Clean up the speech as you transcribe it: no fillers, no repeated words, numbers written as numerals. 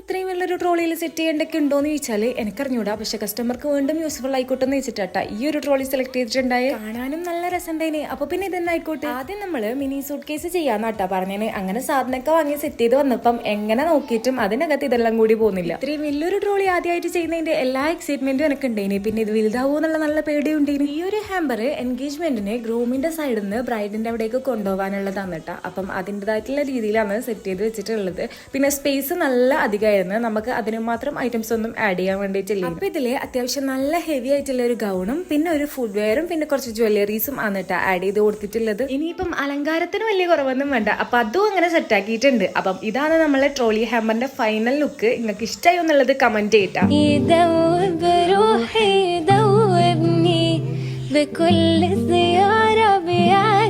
ഇത്രയും വലിയൊരു ട്രോളിയിൽ സെറ്റ് ചെയ്യേണ്ടൊക്കെ ഉണ്ടോയെന്ന് ചോദിച്ചാൽ എനിക്കറിഞ്ഞൂടാ. പക്ഷെ കസ്റ്റമർക്ക് വീണ്ടും യൂസ്ഫുൾ ആയിക്കോട്ടെ എന്ന് വെച്ചിട്ടാ ഈ ഒരു ട്രോളി സെലക്ട് ചെയ്തിട്ടുണ്ടായി. കാണാനും നല്ല രസമുണ്ടായിന്. അപ്പൊ പിന്നെ ഇതെന്നെ ആയിക്കോട്ടെ. ആദ്യം നമ്മള് മിനി സൂട്ട് കേസ് ചെയ്യാന്നാട്ടാ പറഞ്ഞേന്. അങ്ങനെ സാധനമൊക്കെ വാങ്ങി സെറ്റ് ചെയ്ത് വന്നപ്പം എങ്ങനെ നോക്കിയിട്ടും അതിനകത്ത് ഇതെല്ലാം കൂടി പോകുന്നില്ല. ഇത്രയും വലിയൊരു ട്രോളി ആദ്യമായിട്ട് ചെയ്യുന്നതിന്റെ എല്ലാ എക്സൈറ്റ്മെന്റും എനിക്ക് ഉണ്ടായിന്. പിന്നെ ഇത് വലുതാവോ എന്നുള്ള നല്ല പേടിയുണ്ടായിന്. ഈ ഒരു ഹാമ്പർ എൻഗേജ്മെന്റിന് ഗ്രൂമിന്റെ സൈഡിൽ നിന്ന് ബ്രൈഡിന്റെ അവിടേക്ക് കൊണ്ടുപോകാനുള്ളതാണ് കേട്ടോ. അപ്പം അതിൻ്റെതായിട്ടുള്ള രീതിയിലാണ് സെറ്റ് ചെയ്ത് വെച്ചിട്ടുള്ളത്. പിന്നെ സ്പേസ് നല്ല അധികമായിരുന്നു. നമുക്ക് അതിന് മാത്രം ഐറ്റംസ് ഒന്നും ആഡ് ചെയ്യാൻ വേണ്ടിയിട്ടില്ല. അപ്പൊ ഇതില് അത്യാവശ്യം നല്ല ഹെവി ആയിട്ടുള്ള ഒരു ഗൗണും പിന്നെ ഒരു ഫുഡ് വെയറും പിന്നെ കുറച്ച് ജ്വല്ലറീസും ആണ് കേട്ടോ ആഡ് ചെയ്ത് കൊടുത്തിട്ടുള്ളത്. ഇനിയിപ്പം അലങ്കാരത്തിന് വലിയ കുറവൊന്നും വേണ്ട. അപ്പൊ അതും അങ്ങനെ സെറ്റ് ആക്കിയിട്ടുണ്ട്. അപ്പം ഇതാണ് നമ്മളെ ട്രോളി ഹാമ്പറിന്റെ ഫൈനൽ ലുക്ക്. നിങ്ങൾക്ക് ഇഷ്ടമായി എന്നുള്ളത് കമന്റ് ചെയ്യട്ടാ. بكل زيارة بيعرف